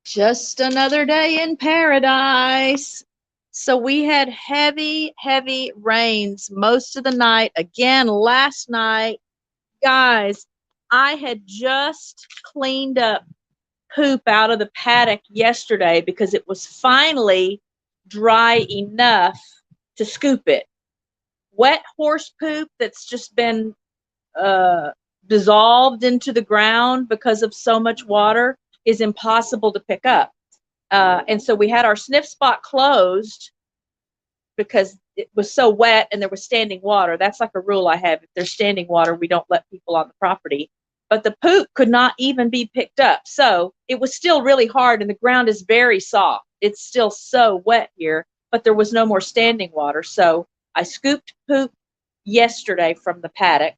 Just another day in paradise. So we had heavy, heavy rains most of the night. Again, last night, guys, I had just cleaned up poop out of the paddock yesterday because it was finally dry enough to scoop it. Wet horse poop that's just been uh, dissolved into the ground because of so much water is impossible to pick up. And so we had our sniff spot closed because it was so wet and there was standing water. That's like a rule I have. If there's standing water, we don't let people on the property. But the poop could not even be picked up. So it was still really hard, and the ground is very soft. It's still so wet here, but there was no more standing water. So I scooped poop yesterday from the paddock,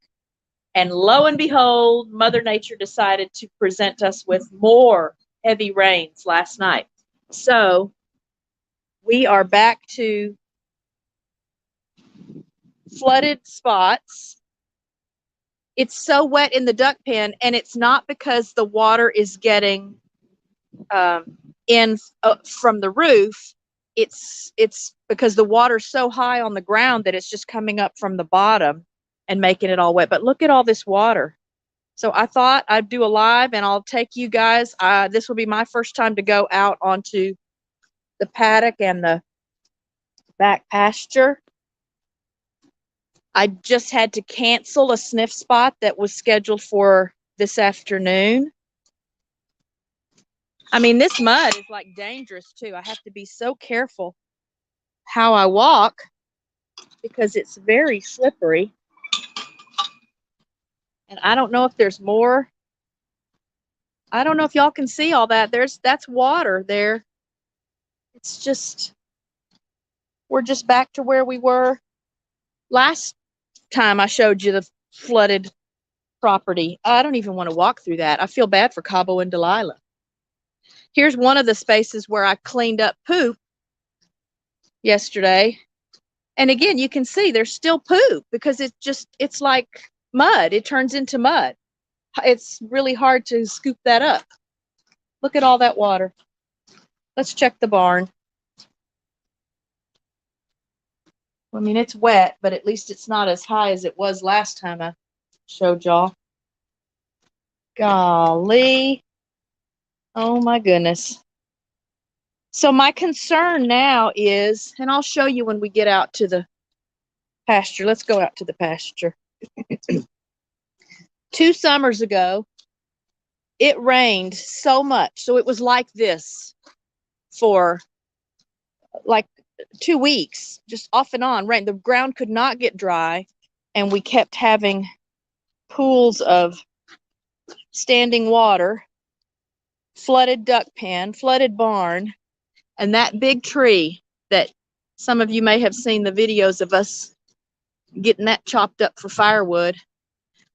and lo and behold, Mother Nature decided to present us with more heavy rains last night. So we are back to flooded spots. It's so wet in the duck pen, and it's not because the water is getting in from the roof. It's because the water's so high on the ground that it's just coming up from the bottom and making it all wet. But look at all this water. So I thought I'd do a live, and I'll take you guys. This will be my first time to go out onto the paddock and the back pasture. I just had to cancel a sniff spot that was scheduled for this afternoon. I mean, this mud is like dangerous too. I have to be so careful how I walk because it's very slippery. And I don't know if there's more. I don't know if y'all can see all that. That's water there. It's just, we're just back to where we were last time I showed you the flooded property. I don't even want to walk through that. I feel bad for Cabo and Delilah. Here's one of the spaces where I cleaned up poop yesterday. And again, you can see there's still poop because it's like mud. It turns into mud. It's really hard to scoop that up. Look at all that water. Let's check the barn. I mean, it's wet, but at least it's not as high as it was last time I showed y'all. Golly. Oh my goodness. So my concern now is, and I'll show you when we get out to the pasture. Let's go out to the pasture. 2 summers ago, it rained so much. So it was like this for like 2 weeks, just off and on rain. The ground could not get dry, and we kept having pools of standing water, flooded duck pen, flooded barn, and that big tree that some of you may have seen the videos of us getting that chopped up for firewood.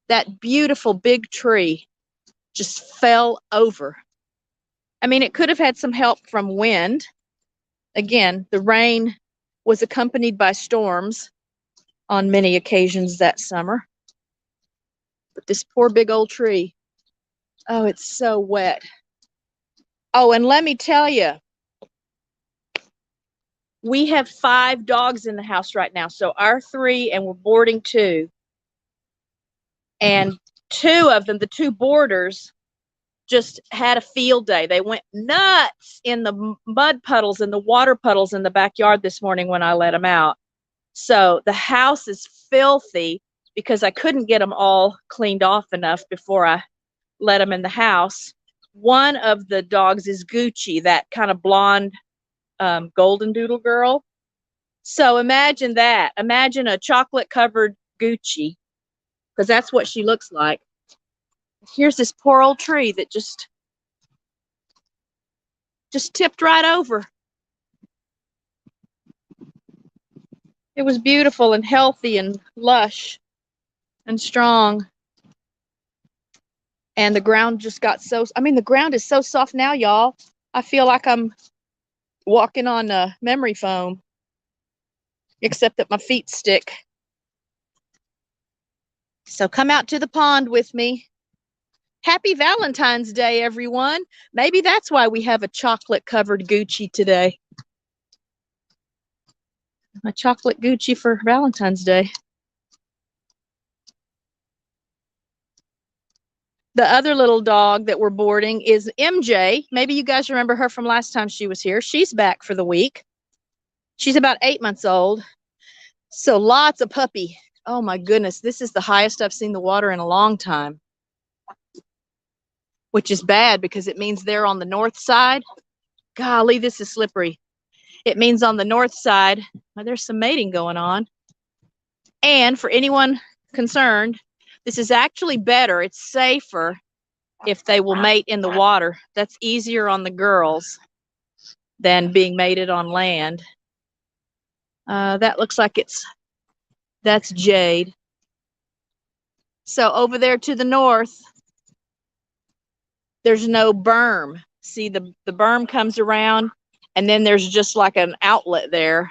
That beautiful big tree just fell over. I mean, it could have had some help from wind. Again, the rain was accompanied by storms on many occasions that summer. But this poor big old tree, oh, it's so wet. Oh, and let me tell you, we have 5 dogs in the house right now. So our 3, and we're boarding 2. And 2 of them, the 2 boarders, just had a field day. They went nuts in the mud puddles and the water puddles in the backyard this morning when I let them out. So the house is filthy because I couldn't get them all cleaned off enough before I let them in the house. One of the dogs is Gucci, that kind of blonde golden doodle girl. So imagine that. Imagine a chocolate covered Gucci, because that's what she looks like. Here's this poor old tree that just tipped right over. It was beautiful and healthy and lush and strong. And the ground just got so, I mean, the ground is so soft now, y'all. I feel like I'm walking on memory foam, except that my feet stick. So come out to the pond with me. Happy Valentine's Day, everyone. Maybe that's why we have a chocolate-covered Gucci today. A chocolate Gucci for Valentine's Day. The other little dog that we're boarding is MJ. Maybe you guys remember her from last time she was here. She's back for the week. She's about 8 months old. So lots of puppy. Oh my goodness, this is the highest I've seen the water in a long time. Which is bad because it means they're on the north side. Golly, this is slippery. It means on the north side, well, there's some mating going on. And for anyone concerned, this is actually better. It's safer if they will mate in the water. That's easier on the girls than being mated on land. That looks like that's Jade. So over there to the north, there's no berm. See, the berm comes around, and then there's just like an outlet there.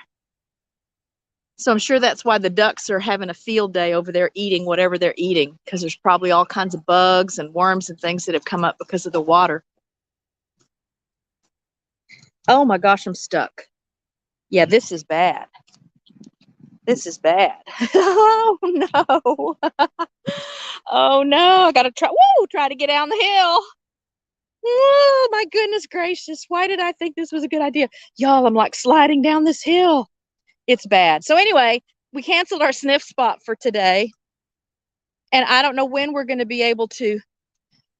So I'm sure that's why the ducks are having a field day over there eating whatever they're eating, because there's probably all kinds of bugs and worms and things that have come up because of the water. Oh my gosh, I'm stuck. Yeah, this is bad. This is bad. Oh no. Oh no, I gotta try to get down the hill. Oh my goodness gracious. Why did I think this was a good idea? Y'all, I'm like sliding down this hill. It's bad. So anyway, we canceled our sniff spot for today. And I don't know when we're going to be able to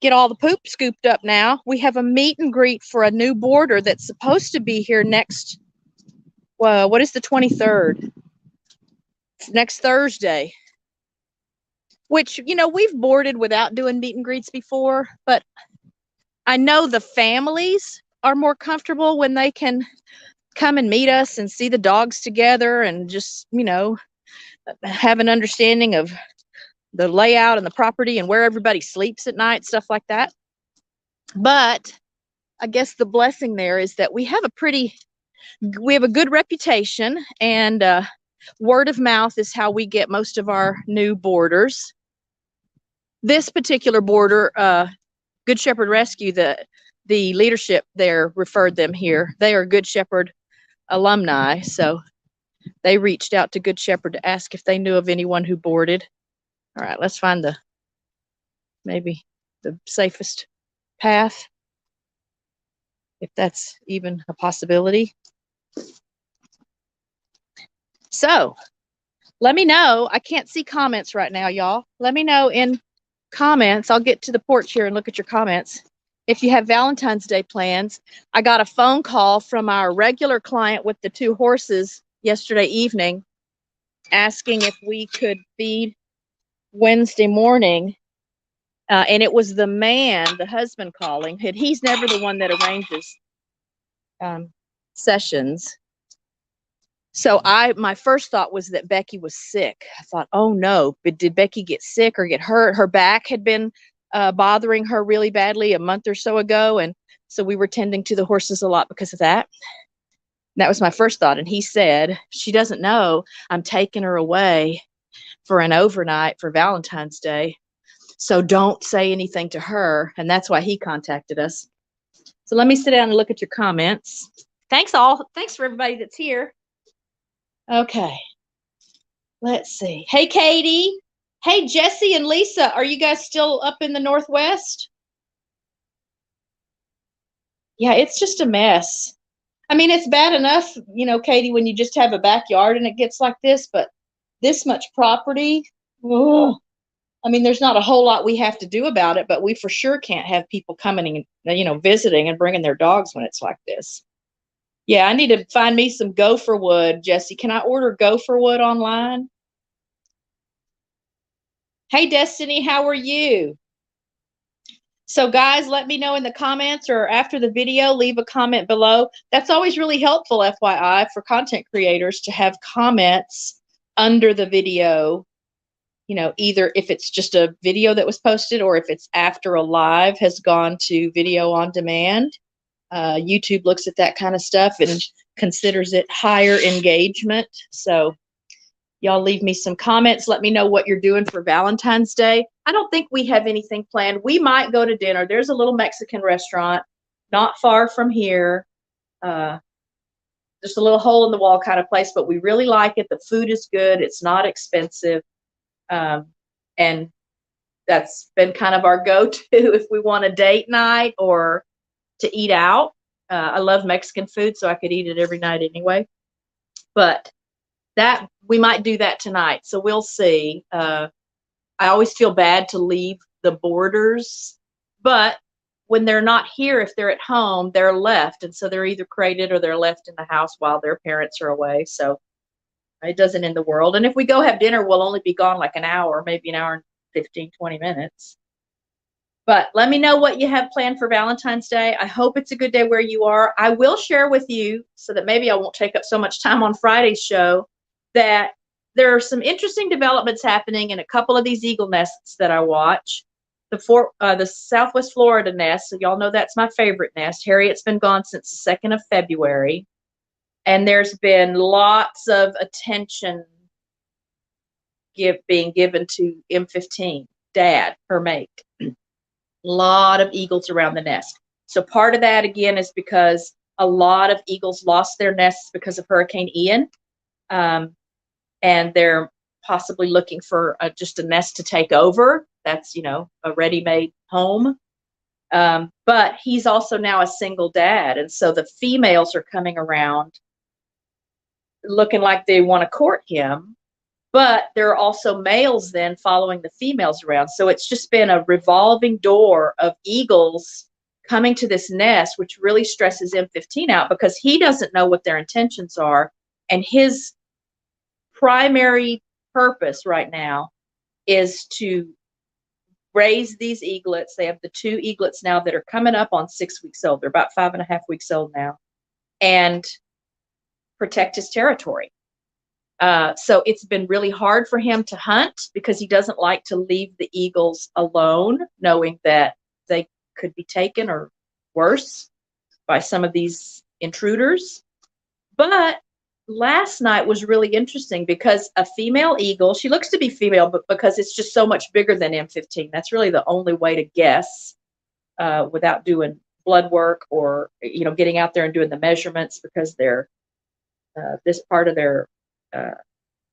get all the poop scooped up now. We have a meet and greet for a new boarder that's supposed to be here next, well, what is the 23rd? Next Thursday. Which, you know, we've boarded without doing meet and greets before, but I know the families are more comfortable when they can come and meet us and see the dogs together and just, you know, have an understanding of the layout and the property and where everybody sleeps at night, stuff like that. But I guess the blessing there is that we have a good reputation, and word of mouth is how we get most of our new boarders. This particular boarder, Good Shepherd Rescue, the leadership there referred them here. They are Good Shepherd alumni, so they reached out to Good Shepherd to ask if they knew of anyone who boarded. All right, let's find maybe the safest path, if that's even a possibility. So let me know. I can't see comments right now, y'all. Let me know in comments. I'll get to the porch here and look at your comments. If you have Valentine's Day plans. I got a phone call from our regular client with the 2 horses yesterday evening asking if we could feed Wednesday morning. And it was the man, the husband, calling. And he's never the one that arranges sessions. So my first thought was that Becky was sick. I thought, oh no, but did Becky get sick or get hurt? Her back had been bothering her really badly a month or so ago, and so we were tending to the horses a lot because of that. That was my first thought. And he said, she doesn't know I'm taking her away for an overnight for Valentine's Day, so don't say anything to her. And that's why he contacted us. So let me sit down and look at your comments. Thanks for everybody that's here. Okay, let's see. Hey Katie. Hey Jesse and Lisa, are you guys still up in the Northwest? Yeah, it's just a mess. I mean, it's bad enough, you know, Katie, when you just have a backyard and it gets like this, but this much property, ugh. I mean, there's not a whole lot we have to do about it, but we for sure can't have people coming and, you know, visiting and bringing their dogs when it's like this. Yeah, I need to find me some gopher wood, Jesse. Can I order gopher wood online? Hey, Destiny, how are you? So guys, let me know in the comments or after the video, leave a comment below. That's always really helpful, FYI, for content creators to have comments under the video. You know, either if it's just a video that was posted or if it's after a live has gone to video on demand. YouTube looks at that kind of stuff and considers it higher engagement. So Y'all leave me some comments. Let me know what you're doing for Valentine's Day. I don't think we have anything planned. We might go to dinner. There's a little Mexican restaurant not far from here. Just a little hole in the wall kind of place, but we really like it. The food is good. It's not expensive. And that's been kind of our go-to if we want a date night or to eat out. I love Mexican food, so I could eat it every night anyway. But that we might do that tonight, so we'll see. I always feel bad to leave the boarders, but when they're not here, if they're at home, they're left, and so they're either crated or they're left in the house while their parents are away. So it doesn't end the world. And if we go have dinner, we'll only be gone like an hour, maybe an hour and 15, 20 minutes. But let me know what you have planned for Valentine's Day. I hope it's a good day where you are. I will share with you, so that maybe I won't take up so much time on Friday's show, that there are some interesting developments happening in a couple of these eagle nests that I watch. The Southwest Florida nest, so y'all know that's my favorite nest. Harriet's been gone since the 2nd of February. And there's been lots of attention being given to M15, Dad, her mate. A lot of eagles around the nest. So part of that, again, is because a lot of eagles lost their nests because of Hurricane Ian. And they're possibly looking for just a nest to take over. That's, a ready-made home. But he's also now a single dad. And so the females are coming around looking like they want to court him. But there are also males then following the females around. So it's just been a revolving door of eagles coming to this nest, which really stresses M15 out because he doesn't know what their intentions are. And his primary purpose right now is to raise these eaglets. They have the 2 eaglets now that are coming up on 6 weeks old. They're about 5.5 weeks old now. And protect his territory. So it's been really hard for him to hunt because he doesn't like to leave the eagles alone, knowing that they could be taken or worse by some of these intruders. But last night was really interesting because a female eagle, she looks to be female, but because it's just so much bigger than M15, that's really the only way to guess without doing blood work or, getting out there and doing the measurements because they're this part of their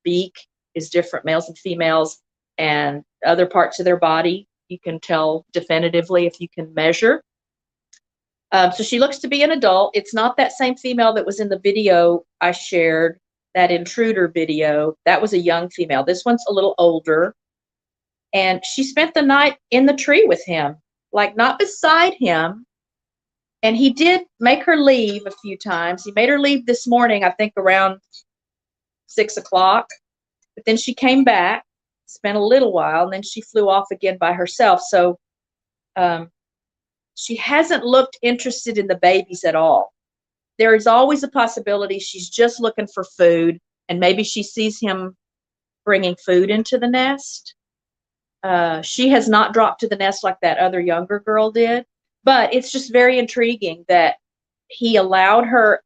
beak is different, males and females, and other parts of their body you can tell definitively if you can measure. So she looks to be an adult. It's not that same female that was in the video I shared, that intruder video. That was a young female. This one's a little older. And she spent the night in the tree with him, like not beside him. And he did make her leave a few times. He made her leave this morning, I think around 6 o'clock. But then she came back, spent a little while, and then she flew off again by herself. So she hasn't looked interested in the babies at all. There is always a possibility she's just looking for food, and maybe she sees him bringing food into the nest. She has not dropped to the nest like that other younger girl did, but it's just very intriguing that he allowed her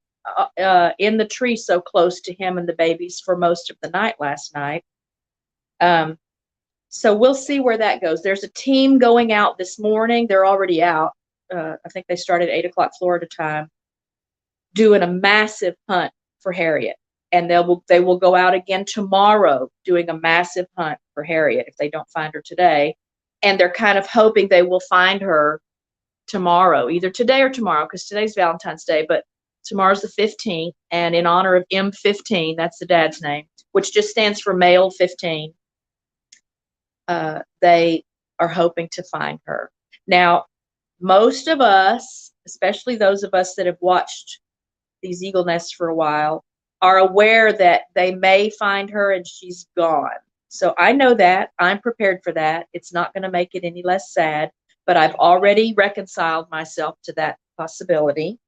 in the tree so close to him and the babies for most of the night last night. So we'll see where that goes. There's a team going out this morning. They're already out. I think they started 8 o'clock Florida time, doing a massive hunt for Harriet. And they will go out again tomorrow doing a massive hunt for Harriet if they don't find her today. And they're kind of hoping they will find her tomorrow, either today or tomorrow, because today's Valentine's Day, but tomorrow's the 15th. And in honor of M15, that's the dad's name, which just stands for male 15, they are hoping to find her. Now, most of us, especially those of us that have watched these eagle nests for a while, are aware that they may find her and she's gone. So I know that. I'm prepared for that. It's not going to make it any less sad, but I've already reconciled myself to that possibility.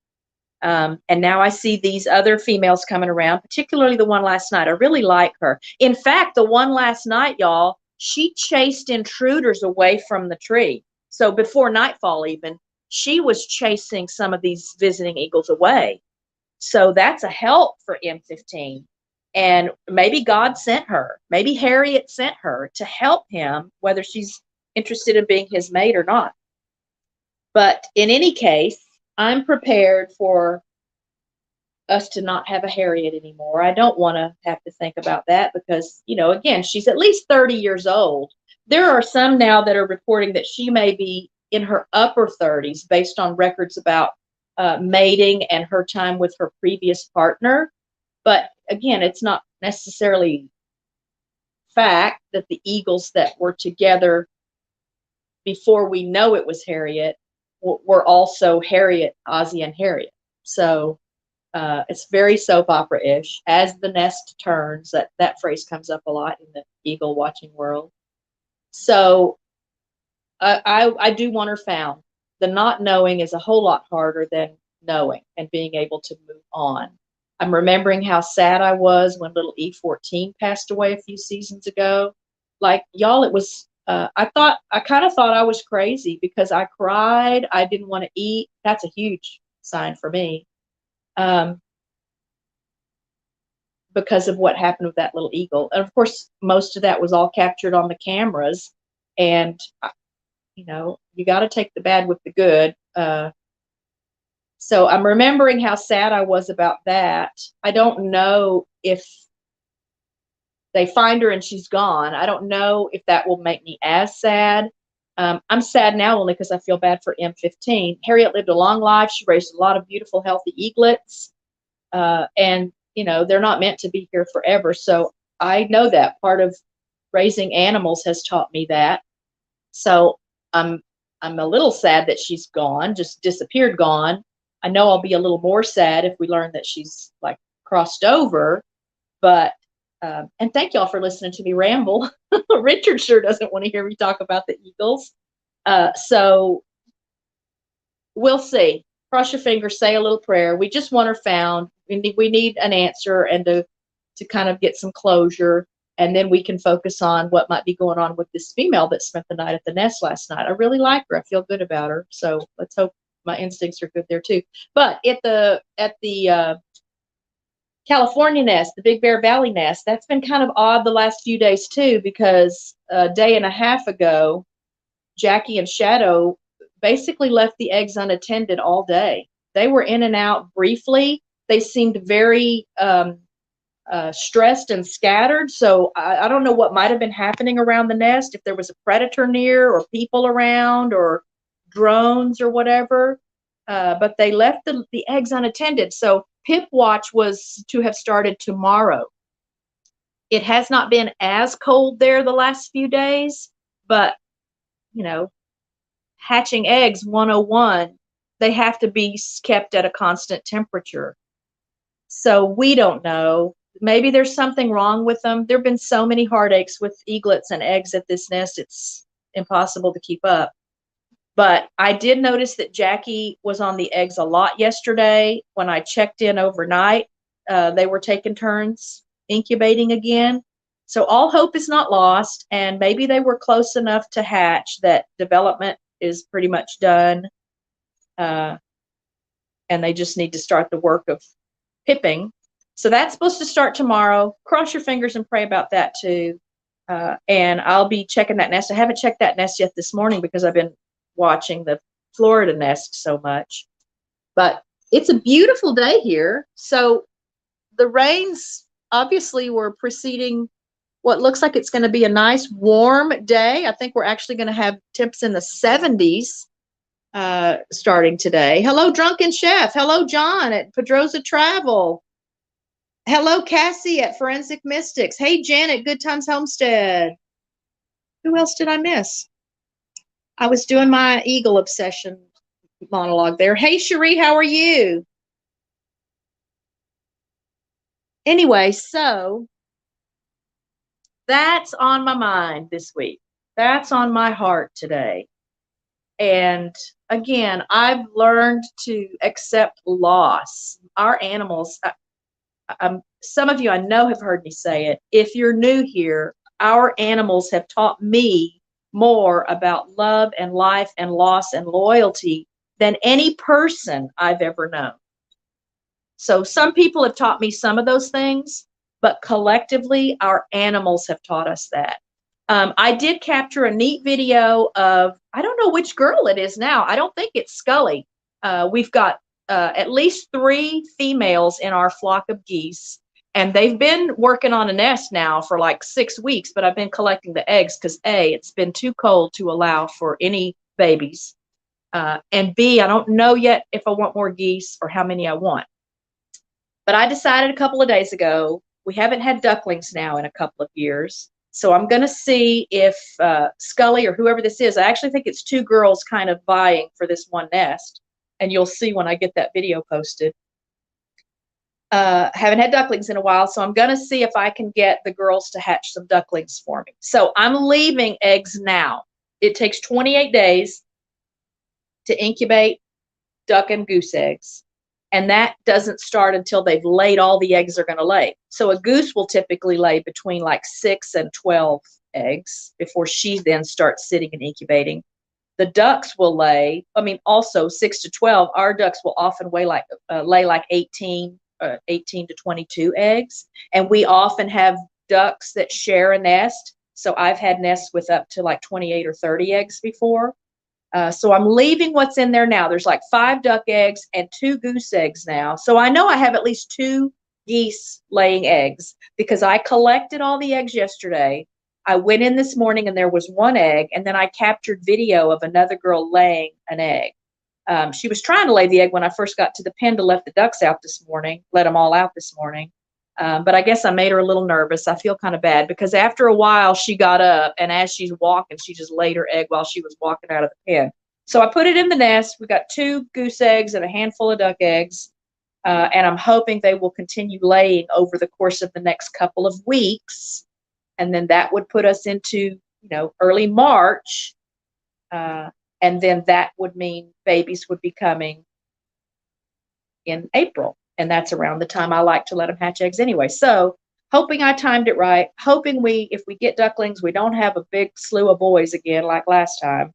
And now I see these other females coming around, particularly the one last night. I really like her. In fact, the one last night, y'all, she chased intruders away from the tree. So before nightfall even, she was chasing some of these visiting eagles away. So that's a help for M15. And maybe God sent her. Maybe Harriet sent her to help him, whether she's interested in being his mate or not. But in any case, I'm prepared for us to not have a Harriet anymore. I don't want to have to think about that because, again, she's at least 30 years old. There are some now that are reporting that she may be in her upper 30s based on records about mating and her time with her previous partner. But again, it's not necessarily fact that the eagles that were together before we know it was Harriet were also Harriet, Ozzie, and Harriet. So it's very soap opera-ish. As the nest turns, that phrase comes up a lot in the eagle watching world. So I do want her found. The not knowing is a whole lot harder than knowing and being able to move on. I'm remembering how sad I was when little E14 passed away a few seasons ago. Like, y'all, it was, I kind of thought I was crazy because I cried. I didn't want to eat. That's a huge sign for me. Because of what happened with that little eagle. And of course, most of that was all captured on the cameras. And, you got to take the bad with the good. So I'm remembering how sad I was about that. I don't know if they find her and she's gone. I don't know if that will make me as sad. I'm sad now only because I feel bad for M15. Harriet lived a long life. She raised a lot of beautiful, healthy eaglets. And, they're not meant to be here forever. So I know that part of raising animals has taught me that. So I'm a little sad that she's gone, just disappeared, gone. I know I'll be a little more sad if we learn that she's like crossed over, but, and thank y'all for listening to me ramble. Richard sure doesn't want to hear me talk about the eagles. So we'll see. Cross your fingers, say a little prayer. We just want her found. We need an answer and to kind of get some closure. And then we can focus on what might be going on with this female that spent the night at the nest last night. I really like her. I feel good about her. So let's hope my instincts are good there too. But at the California nest, the Big Bear Valley nest, that's been kind of odd the last few days too, because a day and a half ago, Jackie and Shadow basically left the eggs unattended all day. They were in and out briefly. They seemed very stressed and scattered. So I don't know what might have been happening around the nest, if there was a predator near or people around or drones or whatever. But they left the eggs unattended. So Pip Watch was to have started tomorrow. It has not been as cold there the last few days, but, hatching eggs 101, they have to be kept at a constant temperature. So we don't know. Maybe there's something wrong with them. There have been so many heartaches with eaglets and eggs at this nest, it's impossible to keep up. But I did notice that Jackie was on the eggs a lot yesterday. When I checked in overnight, they were taking turns incubating again. So all hope is not lost, and maybe they were close enough to hatch that development is pretty much done. And they just need to start the work of pipping. So that's supposed to start tomorrow. Cross your fingers and pray about that too. And I'll be checking that nest. I haven't checked that nest yet this morning because I've been watching the Florida nest so much. But it's a beautiful day here. So the rains obviously were preceding what looks like it's going to be a nice warm day. I think we're actually going to have temps in the 70s starting today. Hello, Drunken Chef. Hello, John at Pedroza Travel. Hello, Cassie at Forensic Mystics. Hey, Jen at Good Times Homestead. Who else did I miss? I was doing my eagle obsession monologue there. Hey, Cherie, how are you? Anyway, so that's on my mind this week. That's on my heart today. And again, I've learned to accept loss. Our animals, some of you I know have heard me say it. If you're new here, our animals have taught me more about love and life and loss and loyalty than any person I've ever known. So some people have taught me some of those things, but collectively, our animals have taught us that. I did capture a neat video of, I don't know which girl it is now. I don't think it's Scully. We've got at least 3 females in our flock of geese, and they've been working on a nest now for like 6 weeks, but I've been collecting the eggs because A, it's been too cold to allow for any babies, and B, I don't know yet if I want more geese or how many I want. But I decided a couple of days ago, we haven't had ducklings now in a couple of years, so I'm going to see if Scully or whoever this is, I actually think it's 2 girls kind of vying for this one nest, and you'll see when I get that video posted. Haven't had ducklings in a while, so I'm going to see if I can get the girls to hatch some ducklings for me. So I'm leaving eggs now. It takes 28 days to incubate duck and goose eggs, and that doesn't start until they've laid all the eggs they're going to lay. So a goose will typically lay between like 6 and 12 eggs before she then starts sitting and incubating. The ducks will lay, also 6 to 12. Our ducks will often lay like 18 to 22 eggs. And we often have ducks that share a nest. So I've had nests with up to like 28 or 30 eggs before. So I'm leaving what's in there now. There's like 5 duck eggs and 2 goose eggs now. So I know I have at least 2 geese laying eggs because I collected all the eggs yesterday. I went in this morning and there was 1 egg, and then I captured video of another girl laying an egg. She was trying to lay the egg when I first got to the pen to let the ducks out this morning, let them all out this morning. But I guess I made her a little nervous. I feel kind of bad because after a while she got up, and as she's walking, she just laid her egg while she was walking out of the pen. So I put it in the nest. We got 2 goose eggs and a handful of duck eggs. And I'm hoping they will continue laying over the course of the next couple of weeks. And then that would put us into, early March. And then that would mean babies would be coming in April. And that's around the time I like to let them hatch eggs anyway. So hoping I timed it right, hoping if we get ducklings, we don't have a big slew of boys again like last time.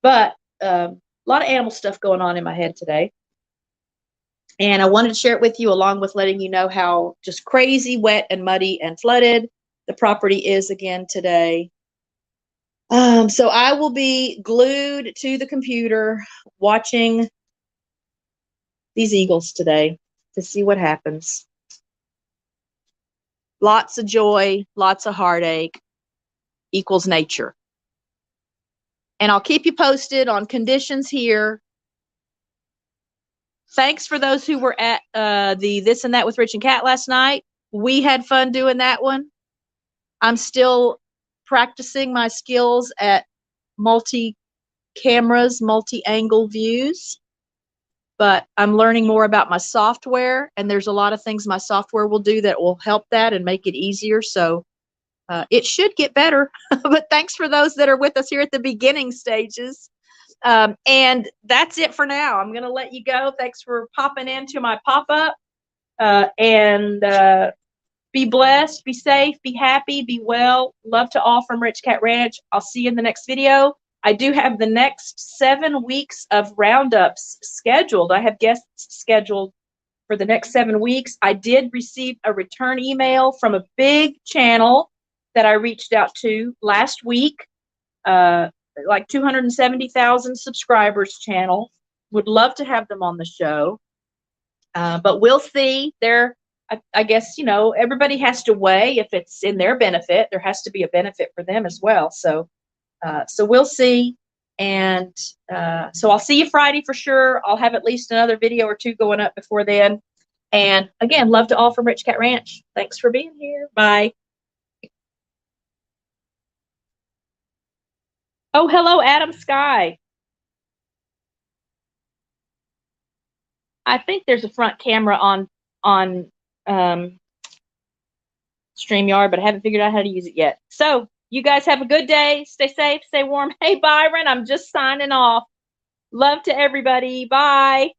But a lot of animal stuff going on in my head today. And I wanted to share it with you, along with letting you know how just crazy, wet, and muddy and flooded the property is again today. So I will be glued to the computer watching these eagles today to see what happens. Lots of joy, lots of heartache equals nature. And I'll keep you posted on conditions here. Thanks for those who were at the This and That with Rich and Kat last night. We had fun doing that one. I'm still practicing my skills at multi-cameras, multi-angle views, but I'm learning more about my software, and there's a lot of things my software will do that will help that and make it easier. So it should get better. But thanks for those that are with us here at the beginning stages. And that's it for now. I'm going to let you go. Thanks for popping into my pop-up. And be blessed, be safe, be happy, be well. Love to all from Rich Kat Ranch. I'll see you in the next video. I do have the next 7 weeks of roundups scheduled. I have guests scheduled for the next 7 weeks. I did receive a return email from a big channel that I reached out to last week, like 270,000 subscribers channel. Would love to have them on the show, but we'll see. I guess, everybody has to weigh if it's in their benefit. There has to be a benefit for them as well. So we'll see. And so I'll see you Friday for sure. I'll have at least another video or 2 going up before then. And again, love to all from Rich Kat Ranch. Thanks for being here. Bye. Oh, hello, Adam Sky. I think there's a front camera on StreamYard, but I haven't figured out how to use it yet. So you guys have a good day. Stay safe, stay warm. Hey, Byron, I'm just signing off. Love to everybody. Bye.